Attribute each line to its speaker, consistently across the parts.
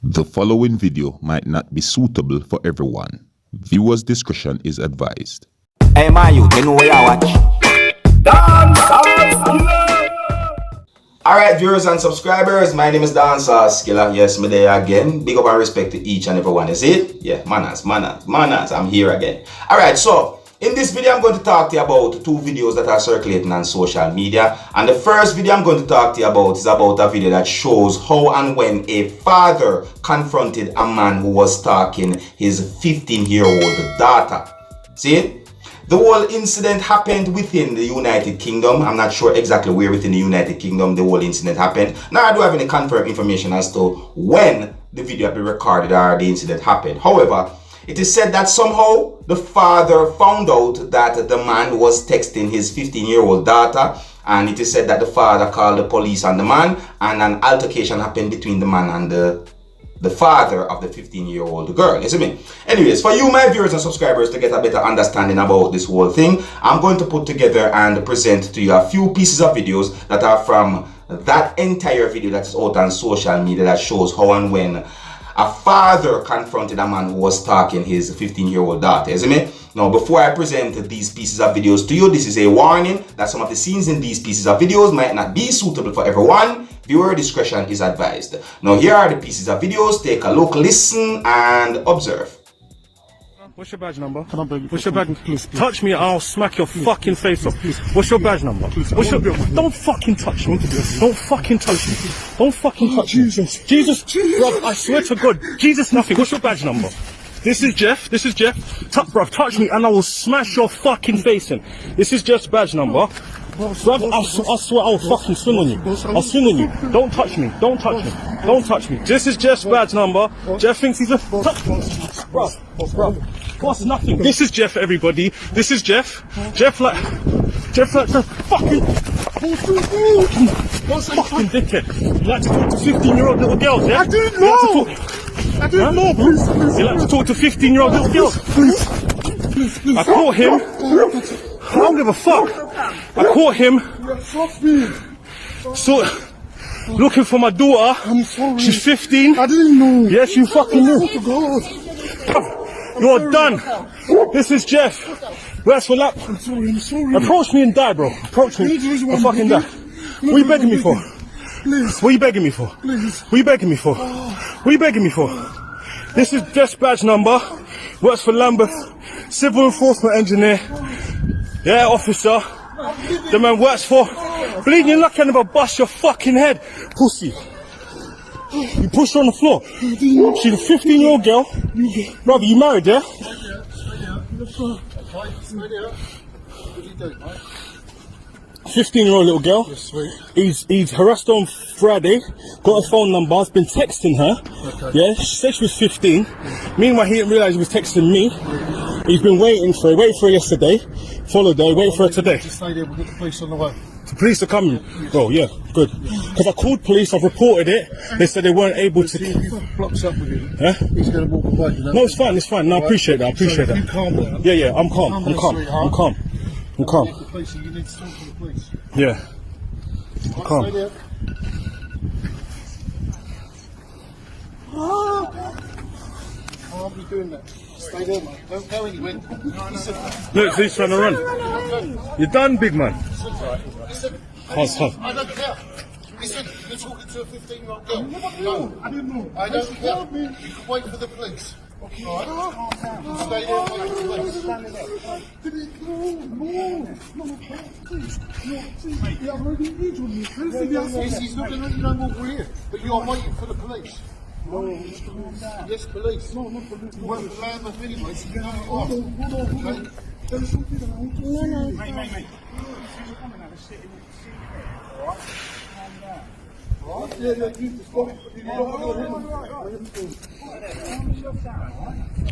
Speaker 1: The following video might not be suitable for everyone. Viewers' discretion is advised.
Speaker 2: Hey man, you know where I watch? Dancehall. Alright viewers and subscribers, my name is Dancehall Skilla. Yes, me there again. Big up and respect to each and every one. Is it? Yeah, manners. I'm here again. Alright, so in this video, I'm going to talk to you about two videos that are circulating on social media. And the first video I'm going to talk to you about is about a video that shows how and when a father confronted a man who was stalking his 15-year-old daughter. See? The whole incident happened within the United Kingdom. I'm not sure exactly where within the United Kingdom the whole incident happened. Now, I don't have any confirmed information as to when the video had been recorded or the incident happened. However, it is said that somehow the father found out that the man was texting his 15-year-old daughter, and it is said that the father called the police on the man, and an altercation happened between the man and the father of the 15-year-old girl. You see me? Anyways, for you, my viewers and subscribers, to get a better understanding about this whole thing, I'm going to put together and present to you a few pieces of videos that are from that entire video that is out on social media that shows how and when a father confronted a man who was stalking his 15-year-old daughter. You see me? Now, before I present these pieces of videos to you, this is a warning that some of the scenes in these pieces of videos might not be suitable for everyone. Viewer discretion is advised. Now, here are the pieces of videos. Take a look, listen, and observe.
Speaker 3: What's your badge number? What's your badge number? Please. Touch me, I'll smack your fucking face off. What's your badge number? Don't fucking touch me. Don't fucking touch me. Don't fucking touch me. Jesus, bruv, I swear to God, Jesus nothing. What's your badge number? This is Jeff. Bruv, touch me and I will smash your fucking face in. This is Jeff's badge number. Bruv, I swear I'll fucking swing on you. I'll swing on you. Don't touch me. Don't touch me. Don't touch me. This is Jeff's badge number. Jeff thinks he's a bruv. What's nothing? This is Jeff, everybody. This is Jeff. Jeff like the fucking dickhead. You like to talk to 15-year-old little girls, yeah?
Speaker 4: I didn't know. Please.
Speaker 3: You like to talk to 15-year-old little girls? Please. I caught him. I don't give a fuck. I caught him. So, looking for my daughter.
Speaker 4: I'm sorry.
Speaker 3: She's 15.
Speaker 4: I didn't know.
Speaker 3: Yes, you fucking knew. You're done. This is Jeff. Where's for lap?
Speaker 4: I'm sorry.
Speaker 3: Approach me and die, bro. Approach me and fucking die. What are you begging me for?
Speaker 4: Please.
Speaker 3: What are you begging me for?
Speaker 4: Please.
Speaker 3: What are you begging me for? What are you begging me for? This is Jeff's badge number. Works for Lambeth. Civil enforcement engineer. Yeah, officer. The man works for. Bleeding luck and never bust your fucking head. Pussy. You pushed her on the floor. She's a 15-year-old girl. Brother, you married, yeah? 15-year-old little girl. He's harassed her on Friday. Got her phone number. I've been texting her. Yeah, she said she was 15. Meanwhile, he didn't realise he was texting me. He's been waiting for her yesterday. Followed her, waiting for her today.
Speaker 4: Just stay there, we'll get the police on the way.
Speaker 3: The police are coming. Oh yeah, good. Because I called police, I've reported it. They said they weren't able to.
Speaker 4: If he blocks up with you,
Speaker 3: Huh?
Speaker 4: he's going to walk away. You know?
Speaker 3: No, it's fine. No, I appreciate that.
Speaker 4: So you calm down.
Speaker 3: Yeah, I'm calm. I'm calm.
Speaker 4: Get the police, you need to talk to the police.
Speaker 3: Yeah. I'm calm.
Speaker 4: Stay there. Can't be doing that. Stay there, mate. Don't go anywhere.
Speaker 3: Look, he's trying to run. You're done, big man.
Speaker 4: Listen.
Speaker 3: Hold.
Speaker 4: I don't care. Listen, you're talking to a 15-year-old girl.
Speaker 3: No,
Speaker 4: I didn't know. I don't care. You can wait for the police. Okay. All right? Stay there and wait for the police. No, please. You have already injured me. He's not going to let you know what we're here. But you are waiting for the police. No, yes, police. No, not police. You work for Lambeth anyway, so you know it off. Okay? There's something that I want to say. Mate. Alright? Alright? Yeah, you just got it. You don't want to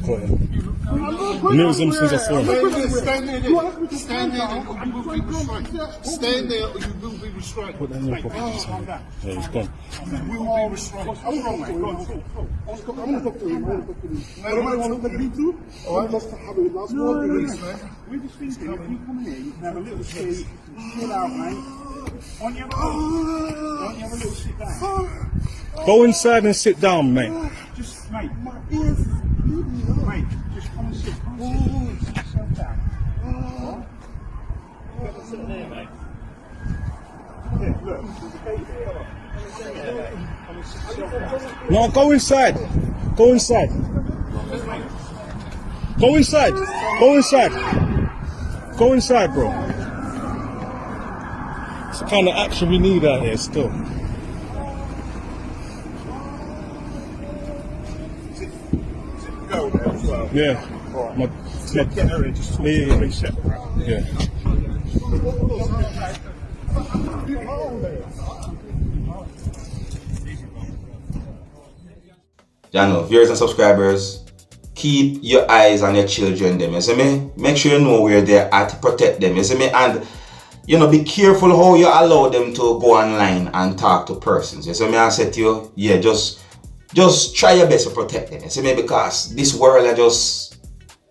Speaker 3: Caught him. Knows him since I saw him.
Speaker 4: Stand there, or you will be restrained. Stand there, or you will be restrained.
Speaker 3: Put that in your pocket. Yeah, he's gone.
Speaker 4: You will be restrained. I'm going to talk to him. Nobody want to take me too? Alright, let's have a last word.
Speaker 5: We just think if you come here, you can have a little tea, chill out, mate. Why don't you have a little sit down?
Speaker 3: Go inside and sit down, mate. No, go inside. Go inside. Go inside. Go inside. Go inside, bro. It's the kind of action we need out here still. Yeah. Yeah.
Speaker 2: You know, viewers and subscribers, keep your eyes on your children, them, you see me? Make sure you know where they're at, protect them, you see me? And, you know, be careful how you allow them to go online and talk to persons, you see me? I said to you, yeah, just try your best to protect them, you see me? Because this world is just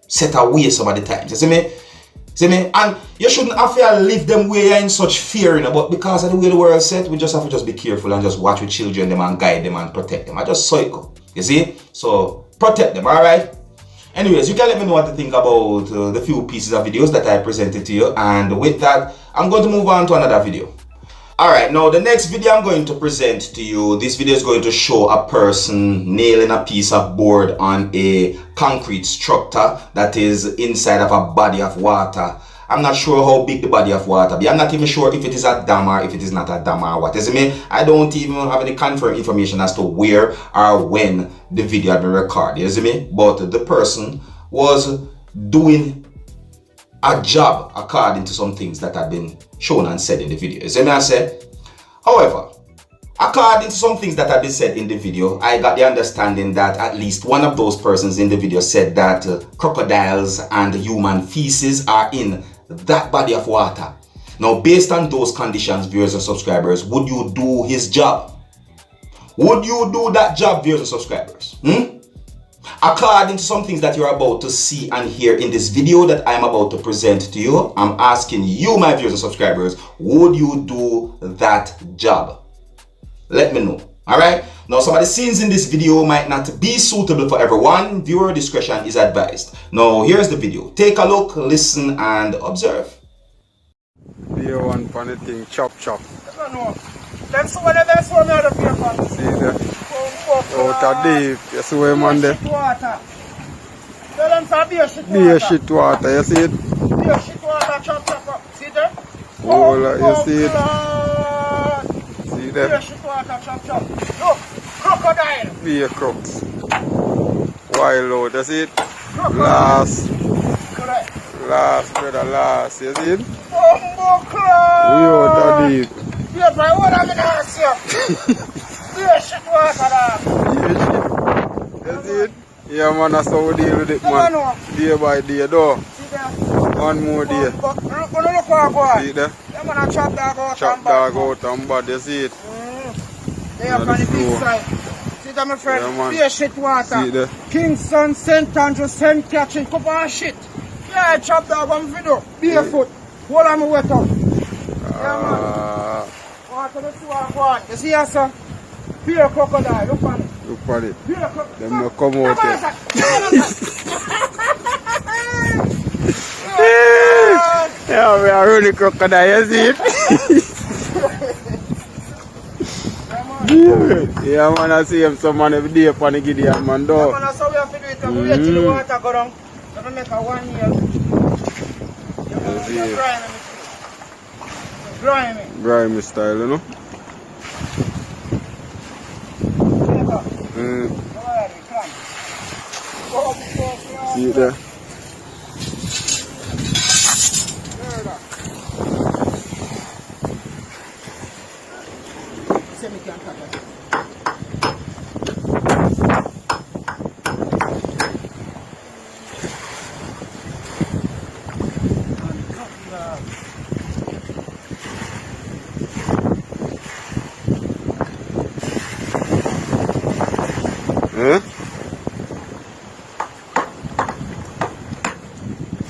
Speaker 2: set away some of the times, you see me? See me? And you shouldn't have to leave them where you're in such fear, you know, but because of the way the world is set, we just have to just be careful and just watch with children them and guide them and protect them. I just saw it go. You see? So protect them, alright? Anyways, you can let me know what to think about the few pieces of videos that I presented to you, and with that, I'm going to move on to another video. Alright, now the next video I'm going to present to you, this video is going to show a person nailing a piece of board on a concrete structure that is inside of a body of water. I'm not sure how big the body of water be. I'm not even sure if it is a dam or if it is not a dam or what. You see me? I don't even have any confirmed information as to where or when the video had been recorded. You see me? But the person was doing a job according to some things that had been shown and said in the video. You see me? I said, however, according to some things that have been said in the video, I got the understanding that at least one of those persons in the video said that crocodiles and human feces are in that body of water. Now, based on those conditions, viewers and subscribers, would you do his job? Would you do that job, viewers and subscribers? According to some things that you're about to see and hear in this video that I'm about to present to you, I'm asking you, my viewers and subscribers, would you do that job? Let me know. Alright? Now, some of the scenes in this video might not be suitable for everyone. Viewer discretion is advised. Now, here's the video. Take a look, listen, and observe.
Speaker 6: Beer one funny thing, chop.
Speaker 5: Them some of the best one out of paper.
Speaker 6: See there? Out of deep, you see where man there?
Speaker 5: Water. Tell them for beer shit water.
Speaker 6: Beer shit water, you see it?
Speaker 5: Beer shit water, chop. See there?
Speaker 6: You see it? See
Speaker 5: Beer
Speaker 6: there?
Speaker 5: shit water, chop. Look, crocodile.
Speaker 6: Beer crooks. Wild out, you see it?
Speaker 5: Crocodile.
Speaker 6: Last, brother, last, you see it? We
Speaker 5: Bumbleclaw.
Speaker 6: out of deep.
Speaker 5: Beer by what I'm gonna ask you. Beer shit water, dog.
Speaker 6: You see it? Yeah, man, that's how we deal with it, man. Day by day, though.
Speaker 5: See there?
Speaker 6: One more day.
Speaker 5: Look what boy.
Speaker 6: See there?
Speaker 5: Them gonna chop dog out
Speaker 6: Chop
Speaker 5: and
Speaker 6: dog
Speaker 5: bad.
Speaker 6: out and bad, you see it?
Speaker 5: They are on the big side. See that, my friend?
Speaker 6: Yeah, man.
Speaker 5: Beer shit water.
Speaker 6: See there?
Speaker 5: Kingston, St. Andrews, St. Catherine, couple of shit. Yeah, I chop dog on video. Barefoot. Hold on, my wet up. Yeah, man. Water, let's see what I want. You see here, sir? Beer crocodile. Look on it.
Speaker 6: Look at it.
Speaker 5: Beer crocodile.
Speaker 6: Them no come out yet. Yeah, we are running crocodile, you see it? Yeah, man, I see him some man every day upon the Gideon, man,
Speaker 5: Yeah,
Speaker 6: though.
Speaker 5: man, that's how we have to do it. We wait till the water go down. We're going to make a 1 year.
Speaker 6: Yeah.
Speaker 5: Grimy.
Speaker 6: Grimy style, you know? See it there?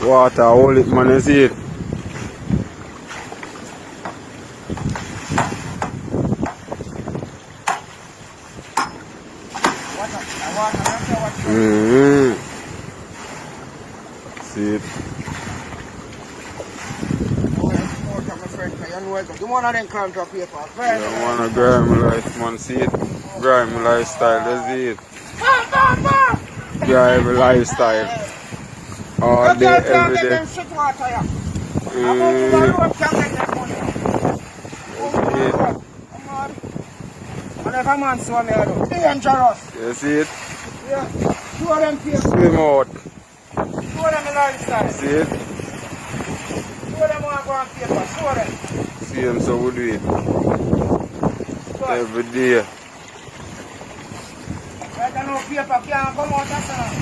Speaker 6: Water, hold it, man, you see it? See it?
Speaker 5: You want to then contract paper.
Speaker 6: Yeah, man, a grime life, man, see it? Grime lifestyle, you see it.
Speaker 5: Bam, bam, bam.
Speaker 6: Grime lifestyle. All day,
Speaker 5: Can't
Speaker 6: every
Speaker 5: get
Speaker 6: day.
Speaker 5: them shit water, yeah. I'm on the road, can't get them money. And if a man saw me, I do. Dangerous.
Speaker 6: You see it?
Speaker 5: Yeah. Show them people.
Speaker 6: Swim out.
Speaker 5: Show them the lifestyle.
Speaker 6: See it?
Speaker 5: Show them how I go on paper. Show them.
Speaker 6: See him, so we do it.
Speaker 5: Good.
Speaker 6: Every day.
Speaker 5: Right now, no paper can't come out of that.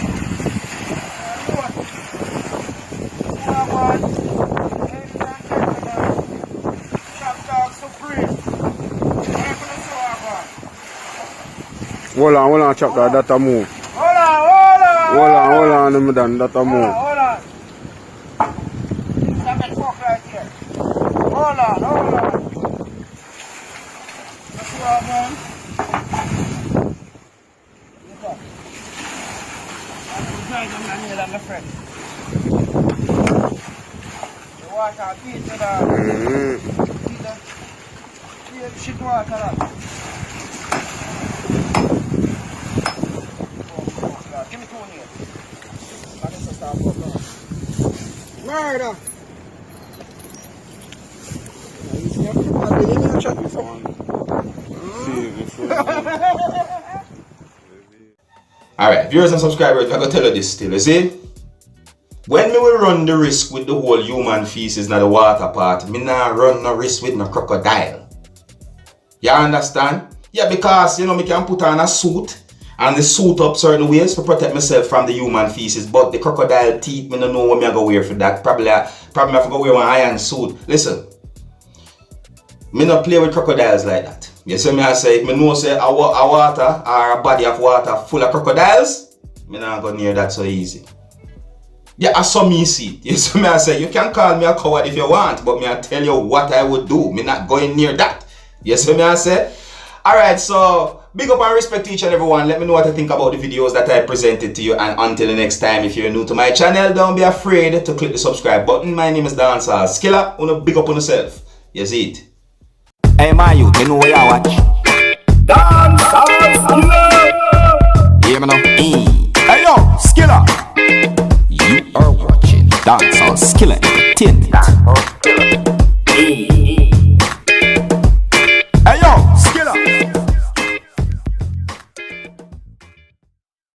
Speaker 6: Hold on, chop that a move.
Speaker 5: Hold on,
Speaker 6: Them done, that a move.
Speaker 5: hold on. Stop that fuck right here. Hold on. Let's see what I'm doing. Look up. I'm trying to nail on my friend. The water beat to the... Beat the shit water up. Give me 2 here. I guess I'll start working. Murder!
Speaker 2: Alright, viewers and subscribers, I'm gonna tell you this still, you see? When me will run the risk with the whole human feces na the water part, me nah run no risk with no crocodile. You understand? Yeah, because, you know, me can put on a suit and the suit up certain ways to protect myself from the human feces, but the crocodile teeth, me don't know what me I go wear for that. Probably I have to go wear one iron suit. Listen, me not play with crocodiles like that. You see me I say, if me know say a water or a body of water full of crocodiles, me not go near that so easy. Yeah, I saw me see it. You see me I say, you can call me a coward if you want, but me I tell you what I would do. Me not going near that. You see me I say? Alright, so big up and respect to each and everyone. Let me know what you think about the videos that I presented to you. And until the next time, if you're new to my channel, don't be afraid to click the subscribe button. My name is Dancehall. Skilla, wanna big up on yourself. You see it?
Speaker 7: Hey, my youth, you know where you watch? Dancehall Skilla! Hear me now? Hey, yo, Skilla! You are watching Dancehall Skilla Entertainment.